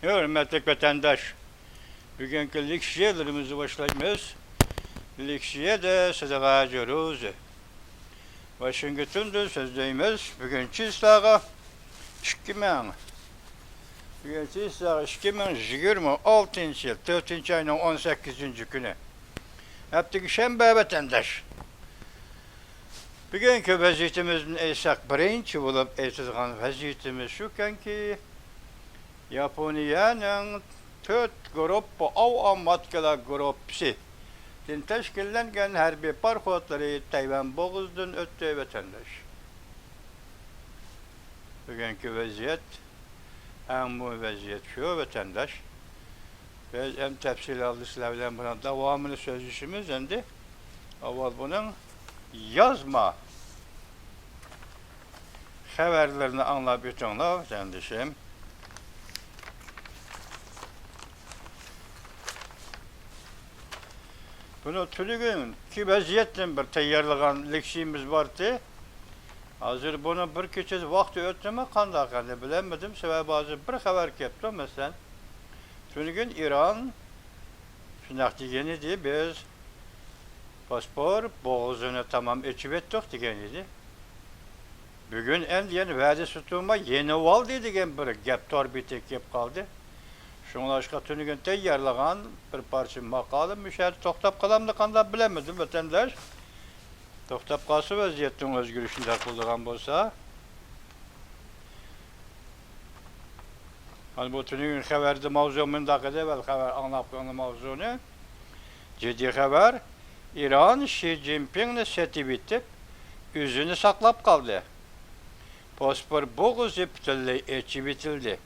Hürmetli vatandaş, bugünkü leksiyalarımızı başlayacağız. Leksiye de size gacıyoruz. Washington'da sözdeyimiz bugünkü islağa 2026 yıl 4. ayının 18. günü. Hepteki şembe vatandaş. Bugünkü vaziyetimizin esas birinci bulup esasıgan vaziyetimiz şuken ki Japonya'nın 4 grup av matkala grupsi teşkillengen harbiy parxotları Tayvan boğazdan öttü vatandaş. Bugünkü vaziyet en bu vaziyet şu vatandaş. Biz hem tefsil alışlarla buna devamını sözleşimiz endi. Avval bunun yazma haberlerini anlayıp yutunlar zendişim. Bunu tülügün ki vaziyetten bir tayarlagan leksiyimiz vardı. Hazır bunu bir keçiz vakti ötme kandakanı bilemedim. Sebep bazı bir haber kepti mesela. Tülügün İran şunak degeni diye biz paspor boğazını tamam içip ettik degeniydi. Bugün en yeni vədi tutulma yeni val dediğim bir gep torbitek gep kaldı. Şunlaşka tünügün teyyarlagan bir parça makalı müşahede toktap kalamda kanda bilemedim vatandaş. Toktap kalsı vaziyetin özgürlüğünde kullanılan bolsa. Hani bu tünügün haberde mavzumun dakide vel haber anlapkanlı mavzunu. Ciddi haber İran Xi Jinping'le seti bitip yüzünü saklap kaldı. Paspor boğaz iptalli içi bitildi.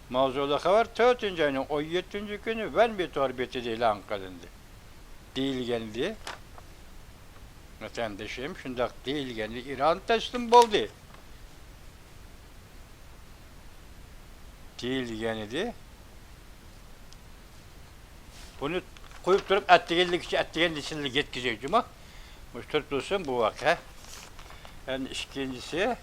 Mavzuda haber 4. ayının 17. günü ben bir torbeti ilan kılındı. Değilgendi. Vatandaşım şundak değilgendi. İran teslim oldu. Değilgendi. Bunu koyup durup ettiğin içinde yetkizeceğim ama müştert olsun bu vaka. Yani ikincisi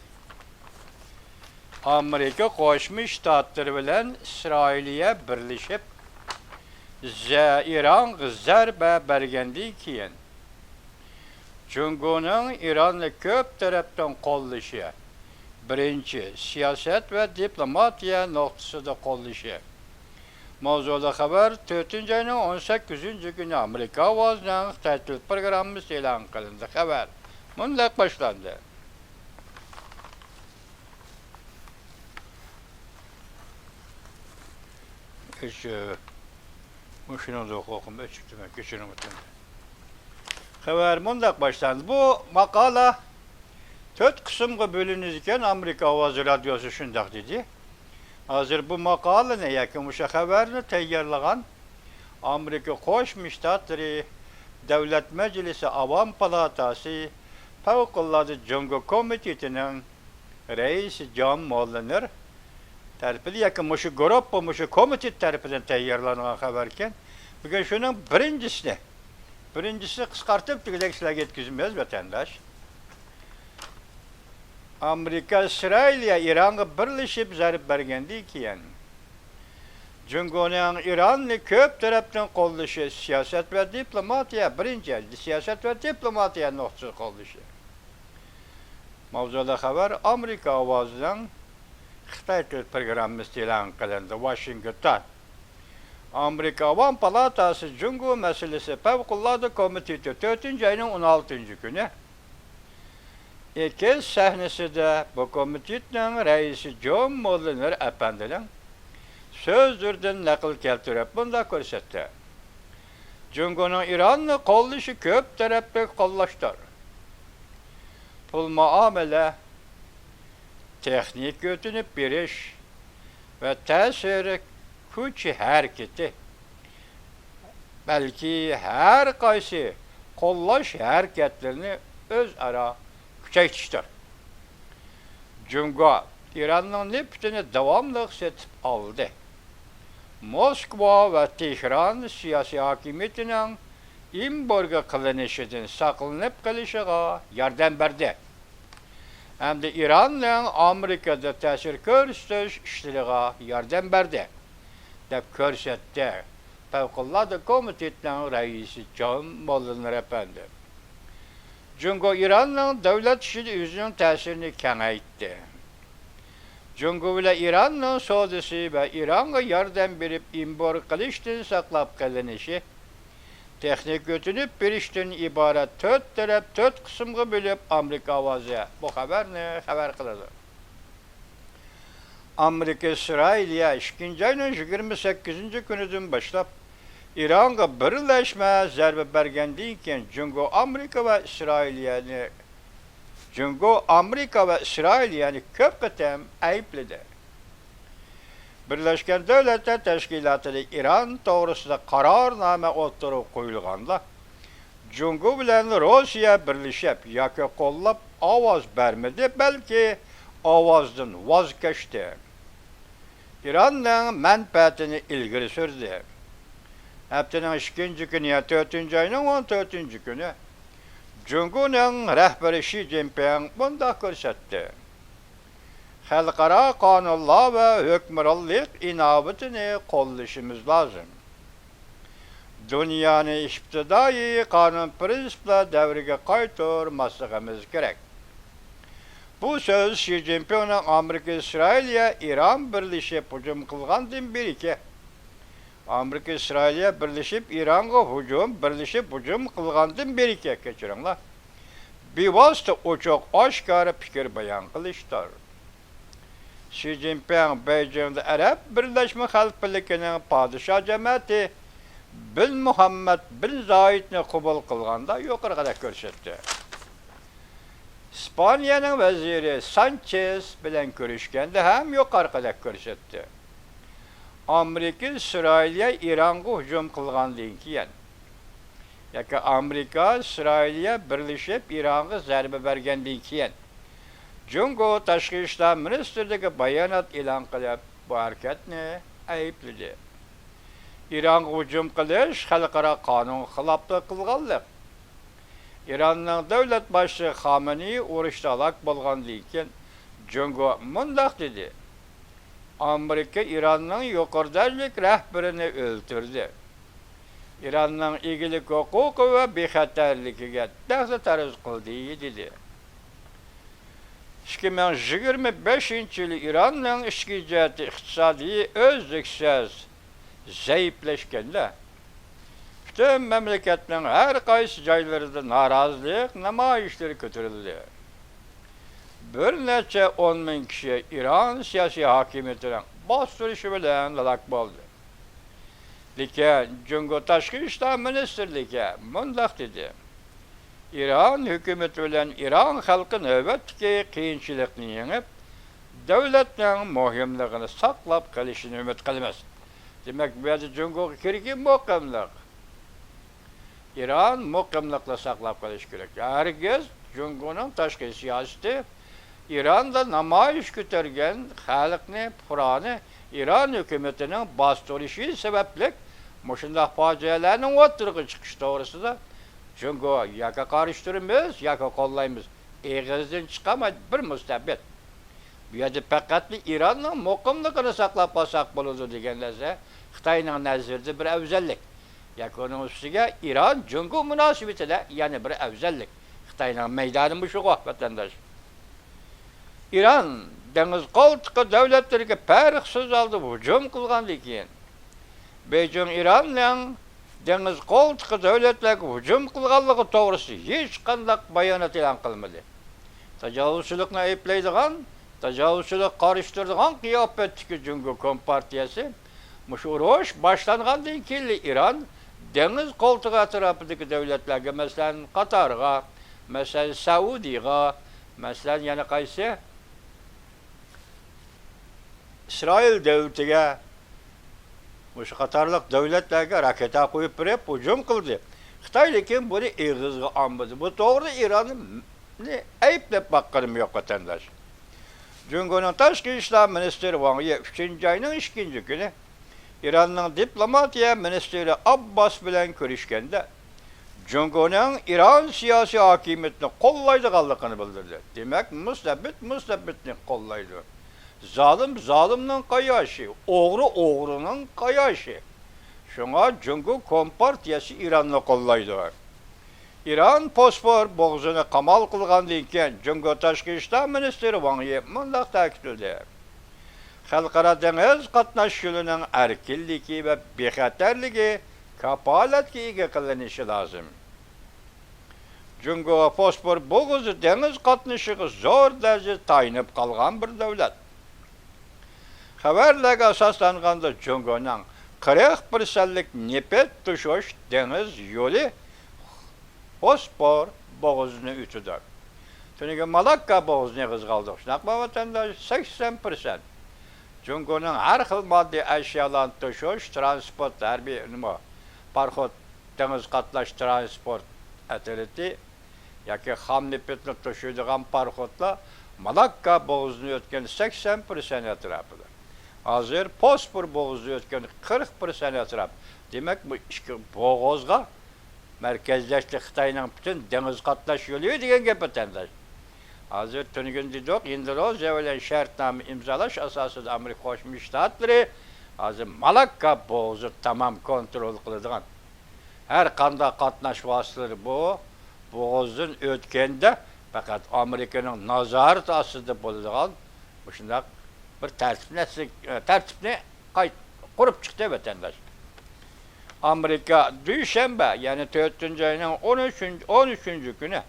Amerika Koşmuş Ştatları bilen İsrail'e birleşip İran zərbe bergendi kiyen. Cumhur'un İran'la köp taraftan kollaşıya. Birinci, siyaset ve diplomatiya noktası da kollaşıya. Mavzuda haber 4. ayının 18. günü Amerika vazının tatil programı ilan kılındı. Haber. Bunlar başlandı. Hiç muşunu da okum açıktım geçiyorum bütün. Haber bundak başlandı. Bu makala 4 kısımga bölünürken Amerika Avazı Radyosu şundak dedi. Hazır bu makala ne yakınmışa haberini teyyarlagan Amerika Koşmuş Ştatları Devlet Meclisi Avam Palatası Fevkalade Cumhur Komitesi'nin reisi John Mulliner tarafından yakınmışı grup olmuşu komite tarafından teyyarlanan haberken bugün şunun birincisi kıskartıp dilekçiler yetkizmez vatandaş. Amerika İsrail'e İran'a birleşip zarip bergendi kiyen. Cumhur'un İran'la köp taraftan kollışı siyaset ve diplomatiya birinci siyaset ve diplomatiya noktası kollışı. Mavzuda haber Amerika avazından Xitay programı ilan kılındı Washington. Amerika Avam Palatası Cumhur Meselesi Fevkalade Komitesi 4. ayının 16. günü. İki sahnesi de bu komitenin reisi John Mulliner efendinin sözlerden nakil keltirip bunda görsetti. Cumhur'un İran'la kollışı köp taraflı kollaştır. Pul muamele, teknik götünüp biriş ve tesiri küçü hareketi belki her kaysi kollaş hareketlerini öz ara küçeytiştir. Cumhur İran'ın nefretini devamlı setip aldı. Moskva ve Tehran siyasi hakimiyetinin imborga kılınışından saklanıp kalışığa yardım verdi. Hem de İran'la Amerika'da tesir gösteriş işlerine yardım verdi. deb ko'rsatdi. Favqulodda komitetining raisi John Moller efendi. Jungo İranning davlat ishida o'zining ta'sirini kengaytdi. Jungo bilan İranning savdosi va İranga yordam berib import qilishdan saqlab qolinishi texnik o'tinib berishdan iborat 4 taraf 4 qismga bo'lib Amerika ovozi bu xabarni xabar qiladi. Amerika İsrail'ya 2. ayının 28. günüdün başlap İran'a birleşme zərbe bergendikken Jungo Amerika ve İsrail köp qitim ayıpladı. Birleşken Devletler Teşkilatı İran doğrusunda kararname oturup koyulğanda Jungo bilen Rusya birleşip yoki qo'llab ovoz bermedi, belki ovozdan vazgeçti. İran'ın menfaatini ilgiri sürdü. Haftanın 2. günü, 4. ayının 14. günü Jungo'nun rehberi Xi Jinping bunda ko'rsatdi. Xalqaro qonunlar ve hükümranlık inobatini qo'llashimiz lazım. Dünyanın ibtidai qonun prinsiplar davriga qaytarmasligimiz kerak. Bu söz Xi Jinping'in Amerika İsrail'e İran birleşip hücum qilgandan beri Amerika İsrail'e birleşip İran'a birleşip hücum qilgandan beri kechiringlar. Bevosita ochiq oshkora fikr bayon qilishdir. Xi Jinping Beijing'de Arab Birleşme Xalqligining podshoh jamiyati bin Muhammed bin Zayedni qabul qilganda yuqorida ko'rsatdi. İspanya'nın veziri Sanchez bilen görüşkende hem yuqorida ko'rsatdi. Amerika İsrail'e İran'a hücum qilgandan keyin yoki Amerika İsrail'e birleşip İran'a zarba bergandan keyin Jungo Tashqi ishlar ministrligi bayonot e'lon qilib bu harakatni aybladi. İran'a hücum qilish xalqaro qonun xiloflik qilganlik. İran'ın devlet başçısı Xamenei urushda halok bo'lgandan keyin Jungo mundaq dedi. Amerika İran'ın yuqoridagi rahbarini o'ldirdi. İran'ın egilik huquqi va bexatarligiga ta'sir qildi dedi. 2025-yil İran'ın ichki jihati iqtisodiy o'zliksiz zaiflashganda bütün memleketinin her qaysi joylarida norozilik namoyishlari ko'tarildi. Bir necha 10 ming kishi İran siyosiy hokimiyatining bostirishi bilan halok bo'ldi. Lekin Jungo Tashqi ishlar ministrligi mundaq dedi. İran hükümeti bilan İran xalqi navbatdagi qiyinchilikni yengib, davlatning muhimligini saqlab qolishini umid qilamiz. Demak, bu yerda Jungoga kerakli muqimlik. İran muqimlikni saqlab qolish kerak. Hargiz Jungoning tashqi siyosati İran'da namoyish ko'targan xalqni, fuqaroni İran hükümetinin bostirishi sababli mushundaq fojialarning o'tirg'i chiqishi to'g'risida Jungo yoki qarishtiramiz, yoki qo'llaymiz. Eg'izdan chiqamaydi bir mustabid. Bu yerda faqat İranning muqimligini saqlab qolsak bo'ladi degan narsa Xitoyning nazarida bir afzallik. Yoki uning ustiga İran Jungo munosabatida yana bir afzallik. Xitoyning maydoni shu vatandosh. İran dengiz qo'ltiqi davlatlariga farqsiz holda hujum qilgandan keyin Beijing İranning dengiz qo'ltiqi davlatlarga hujum qilganligi to'g'risida hech qanday bayonot e'lon qilmadi. Tajovuzchilikni ayblaydigan, tajovuzchilik qarishtiradigan qiyofatdagi Jungo kompartiyasi mushu urush boshlangandan keyin İran dengiz qo'ltig'i atrofidagi davlatlarga, masalan Qatarga, masalan Saudiyaga, masalan yana qaysi İsrail devletiga o'sha qatorliq davlatlarga raketa qo'yib berib hujum qildi. Xitoy lekin buni eg'izga olmadi. Bu to'g'ri İran'ni ayblab boqqanim yo'q vatandosh. Jungoning tashqi ishlar ministri Wang Yi 3. ayning 2. kuni İran'ning diplomatiya ministri Abbas bilan ko'rishganda Jungoning İran siyosiy hokimiyatini qo'llaydiganligini bildirdi. Demak, mustabidni qo'llaydi. Zalim zalimnin qayaşı, oğru oğrunun qayaşı. Şuna Cungo Kompartiyası İran'ı qollaydı. İran Bosfor boğazını qamal qılğandan keyin Cungo Tashqi ishlar ministri Wang Yi mundaq ta'kidladi. Xalqaro dengiz qatnash yo'lining erkinligi va bexatarligi kapolatga ega qilinishi lozim. Cungo Bosfor boğazı dengiz qatnashiga zo'r darajada tayinib qolgan bir davlat. Xabarlarga asoslanganda Cungoning 40%lik nefret tushish dengiz yo'li Bosfor boğazını ütüdür. Çünkü Malakka boğazını kızgaldık. Şunakma vatandaş 80%. Cungo'nun her xil maddi eşyalarını taşıyoruz. Transport, her bir parxod, deniz qatnaş transport etileti, yaki ham nefretini taşıyordığan parxodla Malakka boğazını ötken 80% etrafıdır. Hazır Bosfor boğazını ötken 40% etraf. Demek bu boğazga merkezleşti Xitayning bütün deniz qatnash yo'li degan gap vatandaş. Hozir tunigun dedik, Indoneziya bilan shartnoma imzolash asosida Amerika Qo'shma Shtatlari hozir Malakka bo'g'zi tamom kontrol qiladigan. Har qanday qatnash vositalari bu bo'g'izdan o'tganda faqat Amerikaning nazorati ostida bo'ladigan shunday bir tartibni qurib chiqdi vatandaş. Amerika Düşenbe yani 4. ayının 13. günü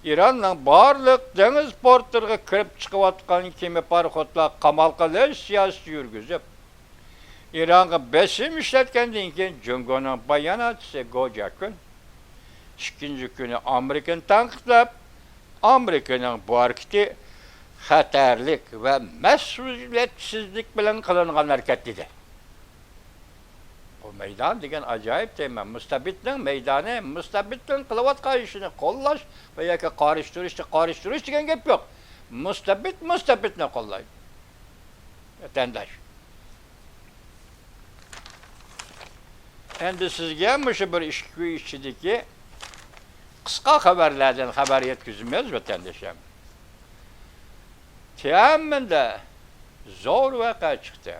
İran'ın barlıq deniz portlarına kirib chiqayotgan kema parxodlar qamal qilish siyosati yurgizib, İran'a besim ishlatgandan keyin Cungo'ning bayonotchisi Gojakun 2. günü Amerikani tanqidlab, Amerikaning bu harakati xatarlik va mas'uliyatsizlik bilan qilingan harakat dedi. Bu meydan degan acayip tema. Mustabidning meydani, mustabidning qilayotgan ishini qo'llash va yoki qorishtirish degan gap yo'q. Mustabidni qo'llaydi. Vatandaş. Endi sizga mushu bir ichidagi qisqa xabarlardan xabar yetkazamiz vatandaşlar. Teminda zo'r voqea chiqdi.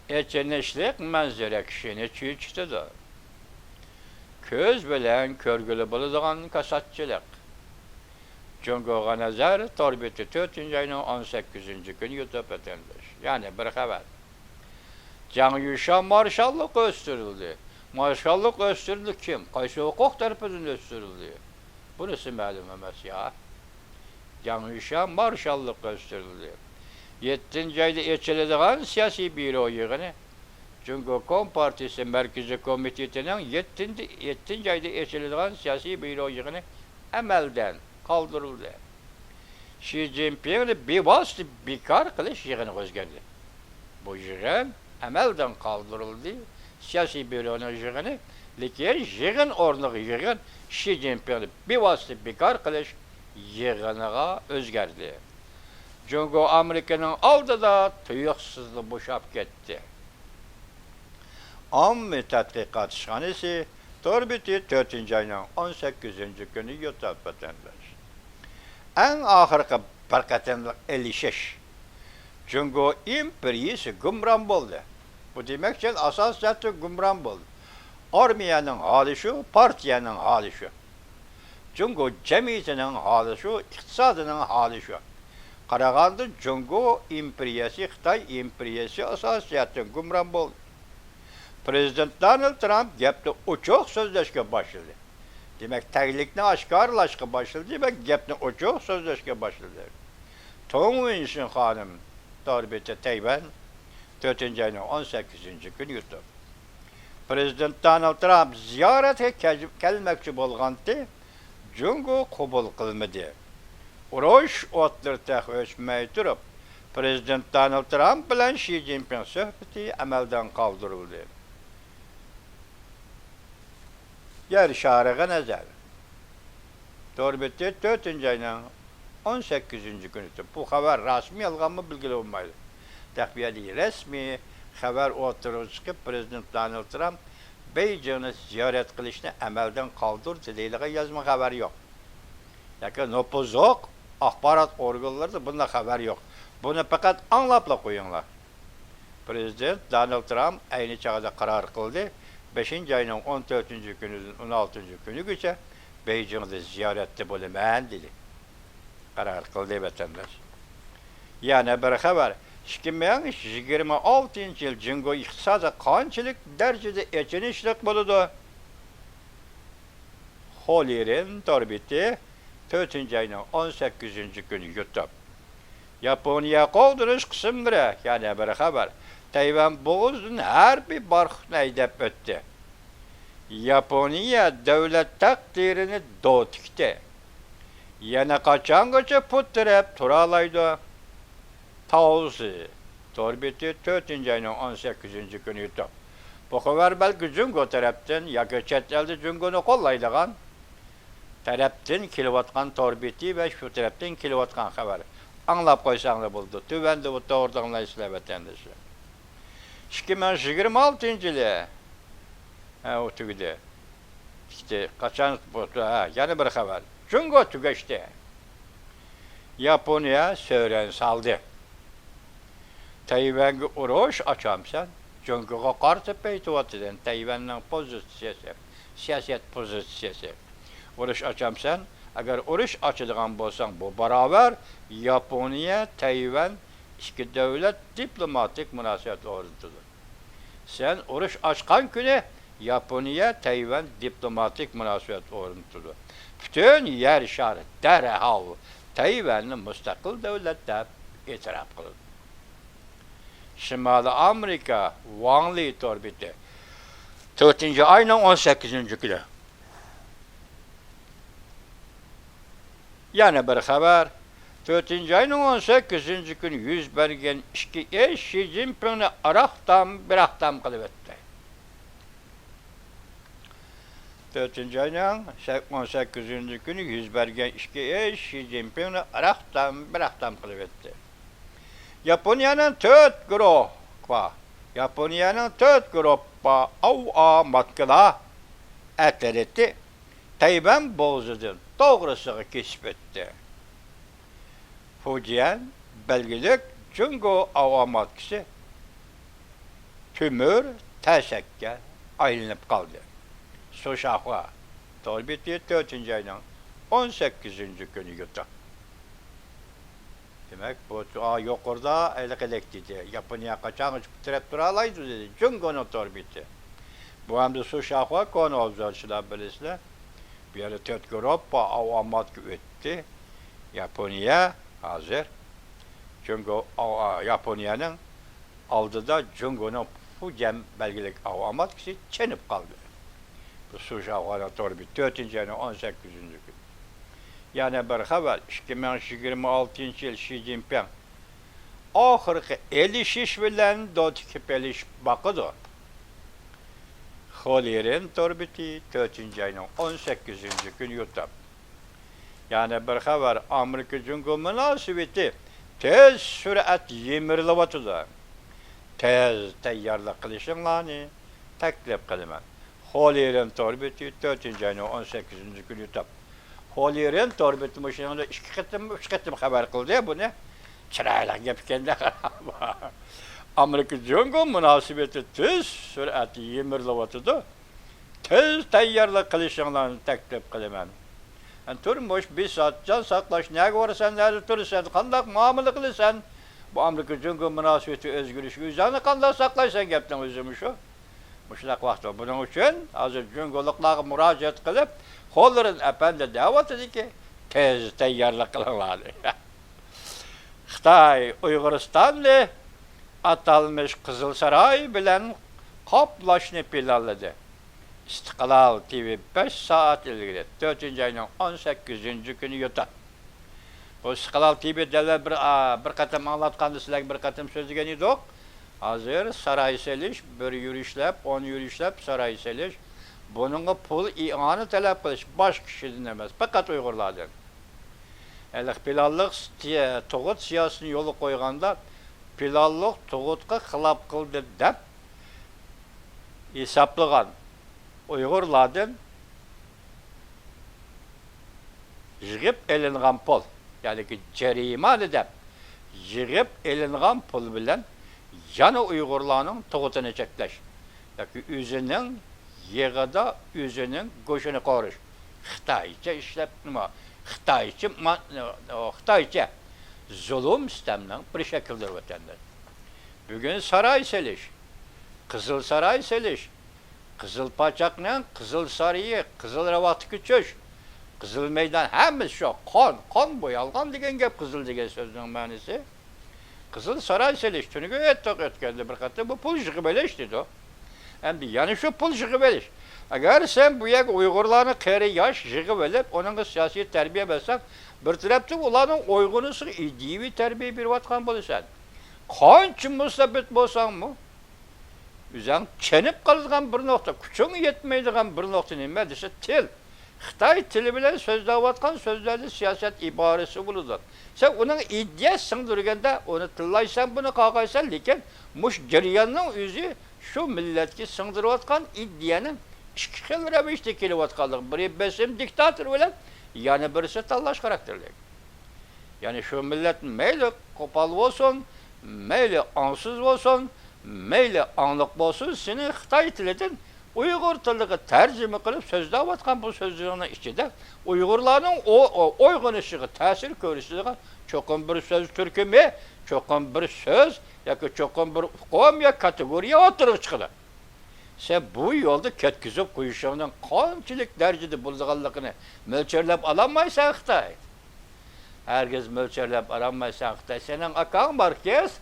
Eçenleşlik manzara kişini çiğçtidir. Köz bilen körgülü bulduğun kasatçılık. Cungo'ga nazar torbeti 4. ayının 18. günü YouTube edendir. Yani bir haber. Can Yuşa marşallık östürüldü. Marşallık östürüldü kim? Qaysı hukuk tarafından östürüldü. Burası məlum emas ya. Can Yuşa marşallık östürüldü. 7. ayda eçilediğin siyasi büro yığını, Cungo Kompartiyası Merkezi Komitetinin 7. ayda eçilediğin siyasi büro yığını emelden kaldırıldı. Xi Jinping'i bevosita bekor qilish yig'ini o'zgardi. Bu yig'in emelden kaldırıldı. Siyasi büronun yig'ini, lekin yig'in o'rniga yig'in Xi Jinping'i bevosita bekor qilish yig'iniga o'zgardi. Cungo Amerika'nın aldida tuyuqsizlik boşab ketdi. Ammi tədqiqat işxanası Torbeti 4. ayının 18. günü YouTube vatandaş. En ahırkı bir qatimliq elişiş. Cungo imperiyası gumran oldu. Bu demek ki asas zatı gumran oldu. Armiyanın hali şu, partiyanın hali şu. Cungo cemiyetinin hali şu, iktisadının hali şu. Qaraganda Cungo imperiyası, Xitay imperiyası asasiyatın gumran oldu. Prezident Donald Trump gapni ochiq so'zlashga boshladi. Demak, taglikni oshkorlashga boshladi va gapni ochiq so'zlashga boshladi. Tong Wen-shin xonim Torbeti Tayvan 4. ayının 18. günü YouTube. Prezident Donald Trump ziyoratga kelmoqchi bo'lganda Cungo qabul qilmadi. Urush o'tlarida o'chmay turib, Prezident Donald Trump bilan Xi Jinping suhbati amaldan qoldirildi. Yer şarığı nazar. Torbeti 4. ayının 18. günü. Bu haber rasmi yalgan mı bilgili olmaydı. Takviyeli resmi haber oturup çıkıp Prezident Donald Trump Beijing'i ziyaret kılışını emelden kaldırdı deyilge yazma haber yok. Lakin nopuzok, akbarat organları da bunda haber yok. Bunu fakat anlapla koyunlar. Prezident Donald Trump aynı çağda karar kıldı. 5. ayının 14. günü 16. günü geçe Beijing'de ziyarette bulunmayan dedi. Karar kıldı vatandaş. Yani bir haber. 2026 yıl Jingo iktisada kançılık derecede eçenişlik buludu. Holir'in torbiti 4. ayının 18. günü YouTube. Japonya kovduruş kısımları yani bir haber. Tayvan boğazının her bir barkını edip öttü. Japonya devlet takdirini doğduktu. Yana kaçangıcı puttirep turalaydı. Tavsi. Torbiti 4. ayının 18. günü YouTube. Bu haber belki Jungo taraftan ya çet elde Jungo'nu kollaydıgan taraftan kilovatkan torbiti ve şu taraftan kilovatkan haber. Anlap koysan da buldu. Tüvende bu doğrudan islevetendisi. 2026 yılı o tügüde. İşte kaçan yani bir haber. Jungo tügeçti. Japonya sören saldı. Tayvan'ı uğraş açamsan, Jungo'ya karşı peytuvatıdan Tayvan'ın pozisyası, siyaset pozisyası. Uğraş açamsan, eğer uğraş açıdığın bolsan bu beraber Japonya, Tayvan iki devlet diplomatik münasebet oruntudur. Sen uğraş açkan günü Japonya, Tayvan diplomatik münasebet oruntudur. Bütün yer şarı derhal Tayvan'ı müstakil devlette itiraf kılır. Şimali Amerika, Wanli torbiti. 4. ayının 18. günü. Yani bir haber. 4. ayının 18. günü yüz bergen iki eş Xi Jinping'i bir ahtam kılıvetti. 4. ayının 18. günü yüz bergen iki eş Xi Jinping'i bir ahtam kılıvetti. Japonya'nın 4 grup var. Japonya'nın 4 grup var. Av matkıla etletti. Tayvan boğazıdır. Doğrusu keşfetti. Fujian belgelik Jungo av matkısı tümür teşekkür ayrılıp kaldı. Soşakwa torbiti 4. ayının 18. günü yuttu. Demek bu yok orada elek dedi. Japonya kaçan trep duralaydı dedi. Jungo'nun torbiti. Bu hem de Soşakwa konu olacaklar böylesine. Bir yere tört Avrupa avamat etti. Japonya hazır. Jungo Japonya'nın aldı da Jungo'nun Fujian belgelik avamat kişi çenip kaldı. Bu Soşakwa'nın torbiti 4. ayının 18. gün. Yani bir haber, 2026 yıl Xi Jinping ahırkı elişiş bilen dotik eliş bakıdı. Holir'in torbiti 4. ayının 18. gün YouTube. Yani bir haber, Amerika Jungo münasebeti tez sürat yemirlivatıdı. Tez teyyarlık kılışınlarını teklif kılman. Holir'in torbiti 4. ayının 18. gün YouTube. Holir'in torbiti müşahede 3 kıtım haber kıldı ya bunu. Çırayla gepkende Amerika Jungo münasebeti tez sürati yemirlivatıdı. Tez teyyarlık kılışınlarını teklif kılman. Turmuş bir saat can saklaş, ne varsan nerede tursan, kandak muamele kılırsan, bu Amerika Jungo münasebeti özgürlüğü üzerine kandak saklaysan gepten özümüş o. Müşlak vakti bunun için hazır Jungoluklara müracaat kılıp, Holler'in efendi davet dedi ki, tez teyyarlık kılınlar. Xitay, Uyguristan'la atalmış Kızılsaray bilen kaplaşını planladı. İstiklal TV 5 saat ilgili 4. ayının 18. günü yutar. Bu İstiklal TV devlet bir katım anlatkandı sizler bir katım sözlügen idik. Hazır saray seliş, bir yürüyüşlep, 10 yürüyüşlep saray seliş. Bunun pul ianı talep kılış, baş kişi dinlemez. Fakat Uygurlardan. Elik pilallık Tuğut siyasını yolu koyganda pilallık Tuğut'a xilap kıldı dep hesaplagan Uygurlardan jigip elingan pol, yani ki cerime dep yığıp elingan pul bilen yana Uygurlarning tug'utini cheklash yoki o'zining yig'ida o'zining go'shini qorish. Xitoycha ishlab nima? Xitoycha zulm sistemining bir şekildir vatandaş. Bugün saray seliş, Kızıl Saray seliş, Kızıl Paçak'nın Kızıl Sarayı, Kızıl Revatı küçüş, Kızıl Meydan hemiz şu kan boyalgan degen gep Kızıl degen sözünün manisi. Kızıl Saray seliş, tünüge etkendi bir katı bu pul jıgı beleş dedi o. Hem de yani şu pul jıgı beleş. Eğer sen bu yak Uygurlarını kere yaş jıgı belep, onun siyasi terbiye versen, bir tarafta ulanın uygunusu iddivi terbiye bir vatkan bulursan. Kaçın musabit bolsan mı? Üzən çenip kalırgan bir nokta, küçüğün yetmeydiğen bir nokta neyme dese til. Xitay tili bilen sözləvatkan sözlerde siyaset ibaresi bulurlar. Sen onun iddia sındırganda onu tıllaysan bunu kakaysan, lekin muş jeriyanın özü şu milletki sındırvatkan iddianın iki xil remişte kelivatkanlık. Biri besim diktatör bilen, yani birisi tallaş karakterli. Yani şu millet meyli kopal olsun, meyli ansız olsun, meyli anlık olsun, seni Xitay tilinden Uygur tiliga tercüme kılıp sözləvatkan bu sözlüğünün içinde Uygurların o oygunuşuğu, təsir görüşüğü çokum bir söz türkümü, çokum bir söz, yoki çokum bir kom ya kategoriya oturup çıkıdı. Sen bu yolda ketkizip kuyuşağının kançılık derecede bulduğanlıqını mölçerlep alamaysan Xitay. Herkes mölçerlep alamaysan Xitay. Senin akan var kes.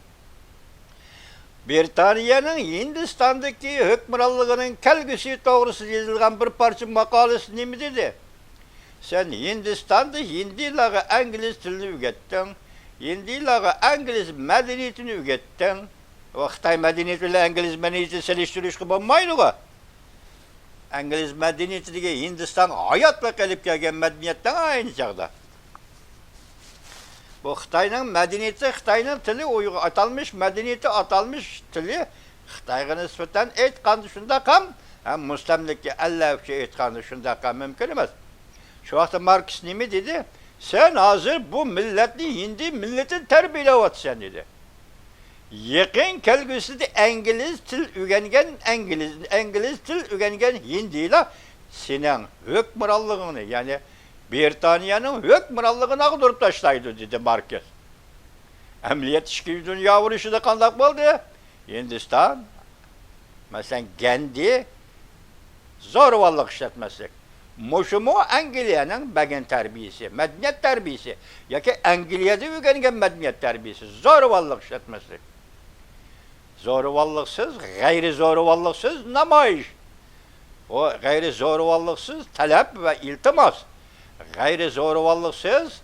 Britanya'nın Hindistan'daki hükümranlığının kelgisi doğrusu yazılgan bir parça makalesi ne mi dedi? Sen Hindistan'da Hindilaga İngiliz dilini ügettin, Hindilaga İngiliz medeniyetini ügettin. O Xitay medeniyetiyle İngiliz medeniyeti seliştiriş gibi olmaydı o. İngiliz medeniyetindeki Hindistan hayatla gelip gelgen medeniyetten aynı çağda. Bu Xitay'ın medeniyeti, Xitay'ın tili atalmış, medeniyeti atalmış tili Xitay'a nispeten etkandı şunda kam, hem Müslimlik'e elle şey etkandı şunda kam mümkün emez. Şu vakti Marx ne mi dedi? Sen hazır bu milletli Hindi milletin terbiyelet sen dedi. Yakın kelgüsüde İngiliz til ügengen İngiliz til ügengen Hindiyle senin hükmürallığını yani Britanya'nın hükmürallığını akdırıp taşlaydı dedi Marquez. Emniyet işki dünya vuruşu da kandak oldu. Hindistan mesela kendi zorvallık işletmesi. Muşumu Anglia'nın begen terbiyesi, medeniyet terbiyesi. Ya ki Anglia'da ügengen medeniyet terbiyesi, zorvallık işletmesi. Zorvallıksız, gayri zorvallıksız namayış. O gayri zorvallıksız talep ve iltimas. Gayri zorvallıksız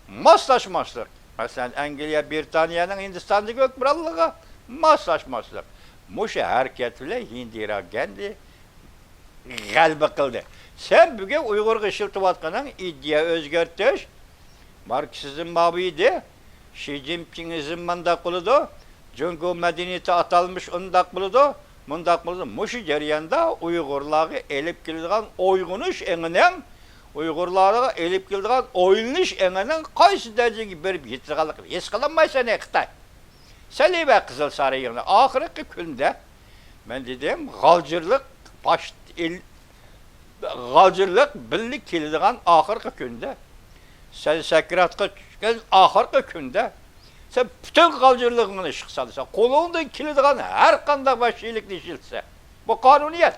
maslaşmaslık. Mesela Anglia, Britanya'nın Hindistan'daki hükümranlığı maslaşmaslık. Muşa hareketle Hindira kendi galbi kıldı. Sen bugün Uygur kışıltıvatkanın iddia özgertiş, Marksizm mabiydi, Xi Jinping'izm mandak buludu, Cungu medeniyeti atalmış undak buludu, mundak buludu. Muşu ceriyanda Uygurları elip kildiğen oygunuş eninin, Uygurları elip kildiğen oyuluş eninin kaysı dereceki bir yitirgalık. Yeskalanmaysa ne Xitay? Selibe Kızıl Sarayı'nda ahirki günde, ben dedim, Galcırlık birlik kildiğen ahirki günde, sen sekiratka çıkan ahirki günde, sen bütün galcırlığını çıksalsa, kolunda kildiğen her kanda başıylık dişilse, bu kanuniyet.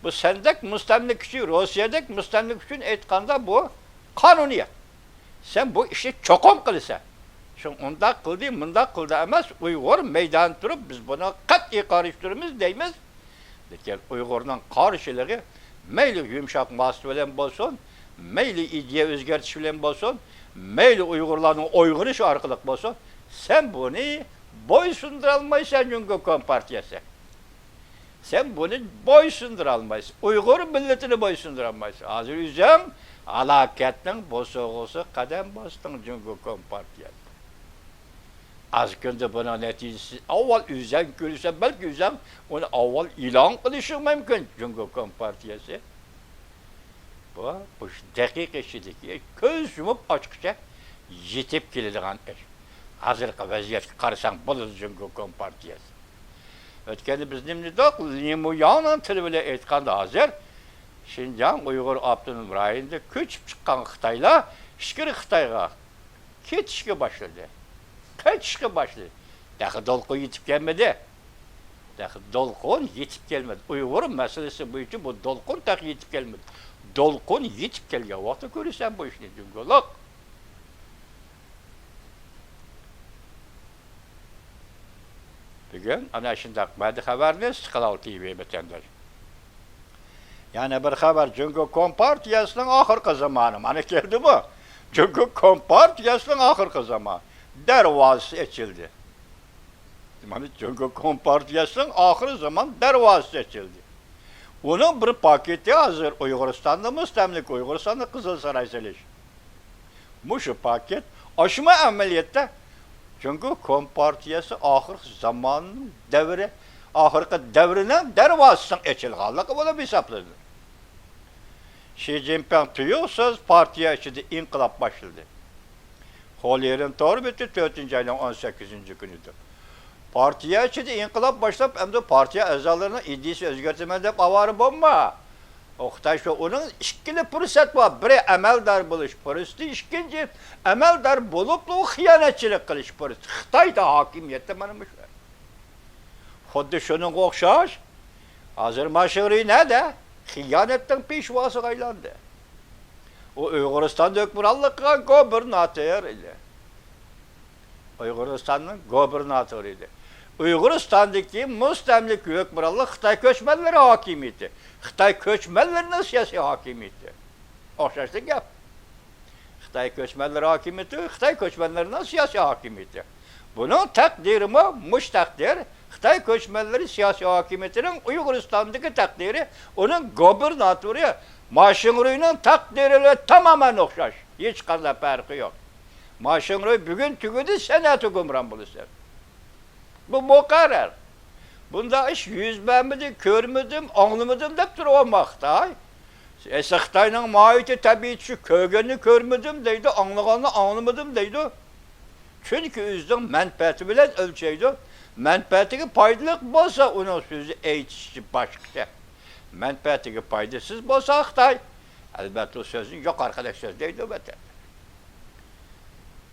Bu sendek müstemlik için, Rusya'daki müstemlik için etkanda bu kanuniyet. Sen bu işi çokum kılsa. Çünkü onda kıldı, bunda kıldı emez, Uygur meydan durup biz buna kat'i karıştırırız deyimiz. Lekin Uygur'un karşılığı meyli yumuşak mahsus bilen bolsun, meyli iddia özgertiş bilen bolsun, meyli Uygurların oygunuş arkalık bolsun, sen bunu boysunduralmaysan çünkü Kompartiyası. Sen bunu boysunduralmaysan, Uygur milletini boysunduramaysan. Hazır üzem, alaketinin bozuğusu kadem bastın çünkü Kompartiyası. Az günde buna neticesi, avval üzen görürse belki üzen onu avval ilan kılışı mümkün çünkü Kompartiyası. Bu dakika işideki göz yumup açıkça yitip geldiğin iş. Hazırkı vaziyetki qarasang bo'ladi Jungo Kompartiyasi. O'tganda biz nimnidoq, Limuyanın tili bilan aytganda hozir Şinjan Uyg'ur Abdunum rayonida ko'chib chiqqan Xitoylar ishkiri Xitoyga ketishga boshladi. Ketishga boshladi. Dahi dolqon yetib kelmadi. Dahi dolqon yetib kelmadi. Uyg'ur masalasi bo'yicha bu dolqon dahi yetib kelmadi. Dolqon yetib kelgan vaqtda ko'rasan bu ishni Jungoloq. Bugün ana shundaq ba'zi xabarni Istiqlol TV vatandosh. Yana bir xabar Jungo Kompartiyasining oxirgi zamoni. Mana keldi bu. Jungo Kompartiyasining oxirgi zamoni. Darvozasi ochildi. Mana Jungo Kompartiyasining oxirgi zaman darvozasi ochildi. Uning bir paketi hozir Uyg'uristonda mustamlik Uyg'uristonda Qizilsaray selish. Mushu paket oshma amaliyotda Jungo Kompartiyasi oxirgi zaman davri, oxirgi davrining darvozasining ochilganligi bo'lib hisoblanadi. Xi Jinping tuyuqsiz partiya ichida inqilob boshladi. Xoliyerin torbeti 4-ayning 18-kunidir. Partiya ichida inqilob boshlab, endi partiya a'zolarining iddiasi o'zgartirman deb avori bo'lma. Xitoy shu uning ikkili fursat bor. Biri amaldor bo'lish fursati, ikkinchi amaldor bo'lib u xiyonatchilik qilish fursati. Xitoyda hokimiyatda mana shu. Xuddi shuning o'xshash. Hozir mashhuriy nada? Xiyonatning peshvosiga aylandi. U Uyg'uristonda hukmronlik qilgan gubernator edi. Uyg'uristonning gubernatori edi. Uyg'uristondagi mustamlik hukmronlik Xitoy ko'chmanlari hokimiyati. Xitoy ko'chmanlarining siyosiy hokimiyati. O'xshashli gap. Xitoy ko'chmanlari hokimiyati, Xitoy ko'chmanlarining siyosiy hokimiyati. Buning taqdirimi mush taqdir. Xitoy ko'chmanlari siyosiy hokimiyatining Uyg'uristondagi taqdiri, uning gubernatori Mashinruining taqdiriga tamoman o'xshash. Hech qanday farqi yo'q. Mashinrui bugun tugudi, senat hukmron bo'lsa. Bu muqarrar. Bunda ish yuz bermedi, ko'rmadim, anglamadim deb turmoqda. Xitoyning mohiyati tabiiyati shu ko'rganni ko'rmadim deydi, anglaganni anglamadim deydi. Chunki o'zining manfaati bilan o'lchaydi. Manfaatiga foydali bo'lsa, uning so'zi aytishi boshqa. Manfaatiga foydasiz bo'lsa Xitoy, albatta o so'zni yo'q arkadaş so'z deydi albatta.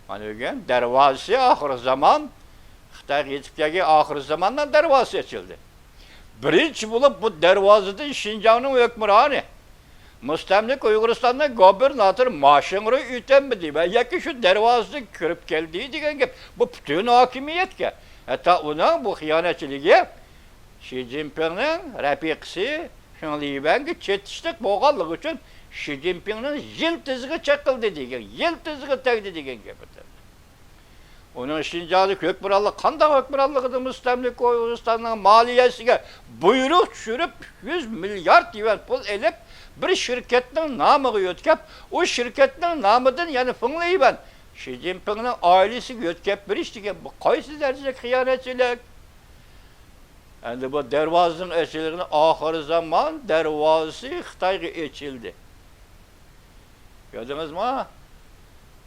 Mana bugun darvozasi oxirgi zamon Xitoy yetib kelgan oxirgi zamondan darvozasi ochildi. Birinchi bo'lib bu darvozadan Şinjanning hukmroni mustamlik Uyg'uristonning gubernator Mashinrui o'tmadi va yoki shu darvozadan kirib keldi degan gap. Bu butun hokimiyatga, hatto uning bu xiyonatchiligi Xi Jinpingning rafiqasi Libanga chetishlik bo'lganligi uchun Xi Jinpingning yiltiziga chaqildi degan, yiltiziga tegdi degan gap. Uning Şinjanlik hukmronlik qanday hukmronligida mustamlik Uyg'uristonning moliyasiga buyruq tushirib 100 milliard yuan pul elib bir shirkatning nomiga yo'tkab, o shirkatning nomidan yana finglayman Xi Jinpingning oilasiga yo'tkab berish degan bu qaysi darajada xiyonatchilik? Endi bu darvozaning ochilishini oxirgi zamon darvozasi Xitoyga ochildi. Gördünüzmü?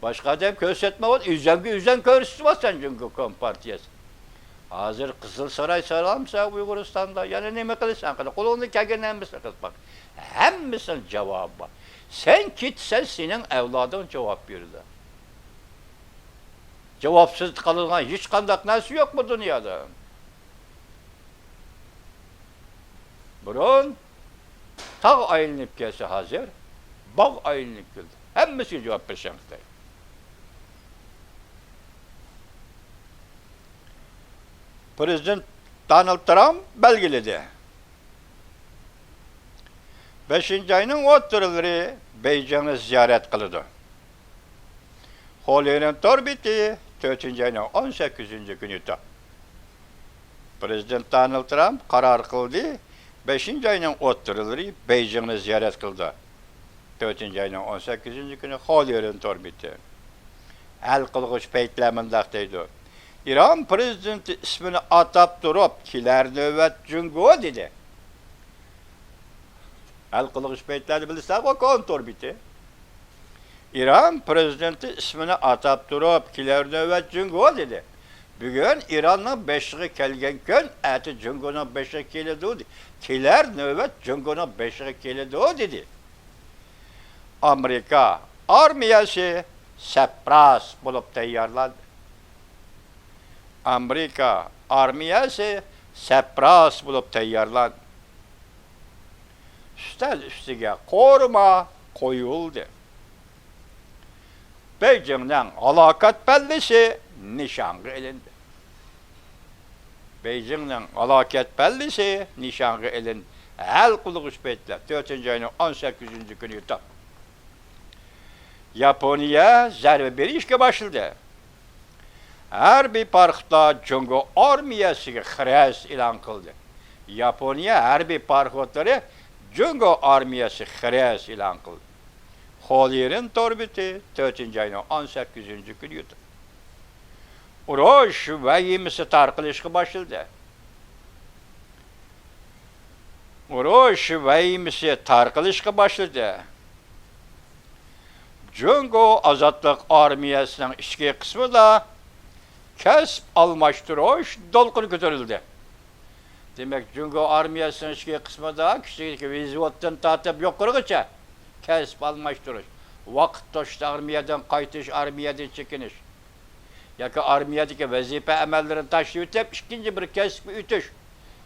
Başka adam ko'rsatma var, üzden ko'rsatyapsan Jungo Kompartiyasi. Hozir Qizilsaray saramsa Uyg'uristonda yana nima qilasan? Qo'lingda kelgan hammasini qilib bak. Hammasini javob bor. Sen ketsan, sening avloding javob beradi. Javobsiz qolgan hech qanday narsa yo'q bu dunyoda. Burun tog' aylanib kelsa hozir, bog' aylanib keldi. Hammasiga javob berishimiz kerak. Prezident Donald Trump belgiledi. 5-ayning o'ttirilari Beijingni ziyorat qildi. Xoliyerin torbeti 4-ayning 18-kunida. Prezident Donald Trump qaror qildi. 5-ayning o'ttirilari Beijingni ziyorat qildi. 4-ayning 18-kuni Xoliyerin torbeti. Hal qilg'ich paytlar mundaq deydi. İran prezidenti ismini atab turib, kelar navbat Jungo dedi. Hal qilg'ich paytlarni bilsa, o kontor biti. İran prezidenti ismini atab turib, kelar navbat Jungo dedi. Bugün İran'ın beşiği kelgen gün, eti Jungo'nun beşiği keledi o dedi. Kelar navbat Jungo'nun beşiği keledi o dedi. Amerika armiyası sepras bulup tayyorlandı. Amerika armiyası sepras bulup tayyorlandı. Üstel üstüge koruma koyuldu. Beijing'den alakat bellisi nişangı elindi. Beijing'den alakat bellisi nişangı elindi. El kulu kuşbetler. 4. ayının 18. günü yutak. Japonya zərbe berişke başladı. Her bir parkta Jungo armiyası xires ilan kıldı. Japonya her bir parkotları Jungo armiyası xires ilan kıldı. Xolyerin torbiti 4. ayının 18. günü yutu. Uruş ve yemisi tarqılışkı başladı. Uruş ve yemisi tarqılışkı başladı. Jungo Azadlık Armiyasının içki kısmı da kesp almaştırış dolkun götürüldü. Demek Jungo Armiyasının içki kısmı da küçük vizvottan tatıp yukarıca kesp almaştırış. Vakit doştu armiyadan kaytış, armiyadan çekiniş. Yaka armiyadaki vazife emellerini taşıyıp ikinci bir kesp ütüş.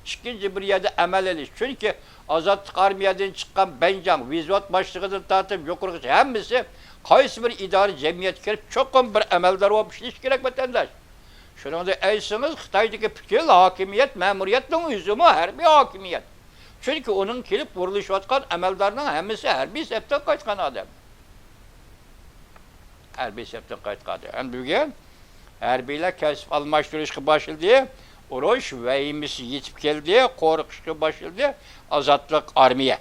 İkinci bir yerde emel ediş. Çünkü Azadlık Armiyadan çıkan Bencan, vizvot başlığından tatıp yukarıca hemisi qaysi bir idari cemiyet kirip çokum bir emeldar olup işleyiş gerek vatandaş. Şunun da eysiniz Xitay'daki fikir hakimiyet, memuriyetin yüzümü harbi hakimiyet. Çünkü onun kelip vuruluşatkan emeldarının hemisi harbi septen qaytkan adam. Harbi septen qaytkan adam. Bugün harbiyle kesip almaştırışkı başladı, uruş veyimisi yetip geldi, korkuşkı başladı, azatlık armiye.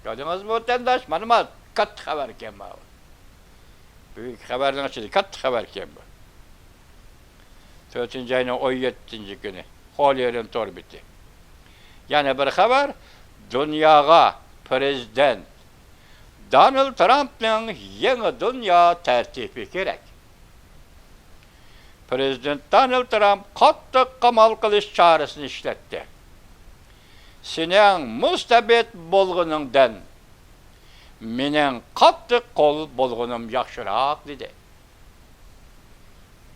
Gördünüz mü vatandaş? Manıma kat haber kem bu. Büyük haberden açıldı. Kat haber kem bu. 4. ayının 17. günü. Xolyerin torbiti. Yani bir haber, dünyaya prezident Donald Trump'ın yeni dünya tertibi gerek. Prezident Donald Trump katı kamal kılış çağrısını işletti. Senin müstabet bolğunundan menen katı kol bolğunum yaxşırak dedi.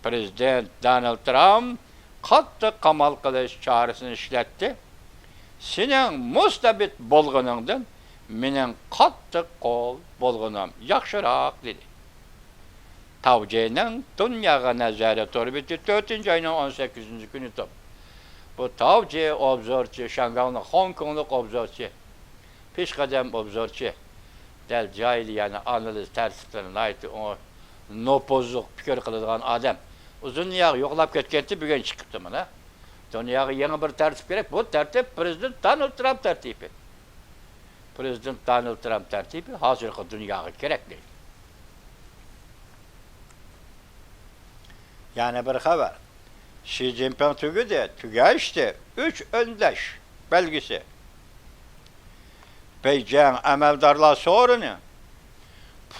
Prezident Donald Trump katı kamal kılış çağrısını işletti. Senin müstabet bolğunundan menen katı kol bolğunum yaxşırak dedi. Tavce'nin dünyaya nazaret orbiti 4. ayının 18. günü top. Bu Tavce obzorçu, Şangay'ın Hong Kong'luk obzorçu, peşkadem obzorçu, del cahiliyani analiz tersiplerine ait o nopozluk fikir kıldıgan adam. Uzun dünyayı yoklap ketketti, bugün çıkıptı mı? Dünyaya yeni bir tertip gerek, bu tertip Prezident Donald Trump tertibi. Prezident Donald Trump tertibi hazırki dünyaya gerek değil. Yani bir haber. Xi Jinping tügeçti. 3 öndeş belgesi. Beijing emeldarlar sorunu.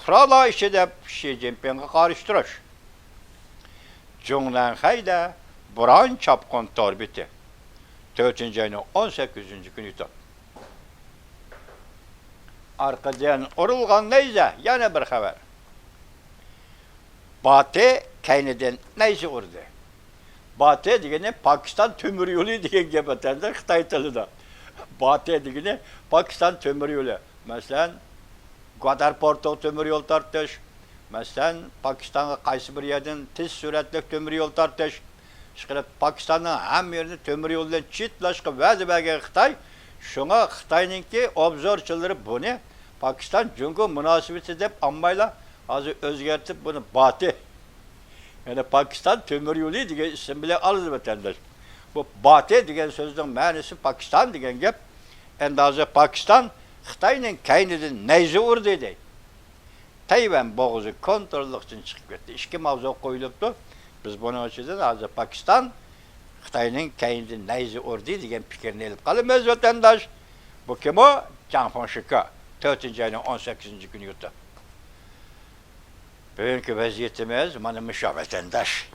Prala işi de Xi Jinping'e karıştırış. Zhongnanhai'de Buran çapkın torbiti. 4. ayının 18. günü top. Arkadan urulgan neyse yana bir haber. Batı kayneden neyse urdu. Batı degeni Pakistan tömür yolu degan gap atanda Xitoy tilida. Batı degeni Pakistan tömür yolu. Masalan, Gwadar portu tömür yol tartish, masalan, Pakistan'a qaysi bir yerdan tez suratli tömür yol tartish, chiqib Pakistanning ham yerini tömür yoldan chetlashga va'da bergan Xitoy, shunga Xitoyninki obzorchilari buni Pakistan Jungo munosabati deb ammaylar hozir o'zgartib buni Batı. Yani Pakistan tömür yolu degan isim bilan aldı vatandaş. Bu Batı degan so'zning ma'nosi Pakistan degan gap. Endi hozir Pakistan Xitoyning kaynidan nayza urdi deydi. Tayvan bo'g'zi kontrollik uchun chiqib ketdi. Ikki mavzu qo'yilibdi. Biz buni ichidan hozir Pakistan Xitoyning kaynidan nayza urdi degan fikrni olib qolamiz vatandaş. Bu kim o? Jiang Fengshike 4. ayının 18. günü yurtda. Bugünkü vəziyyətimiz, mənim vatandaş.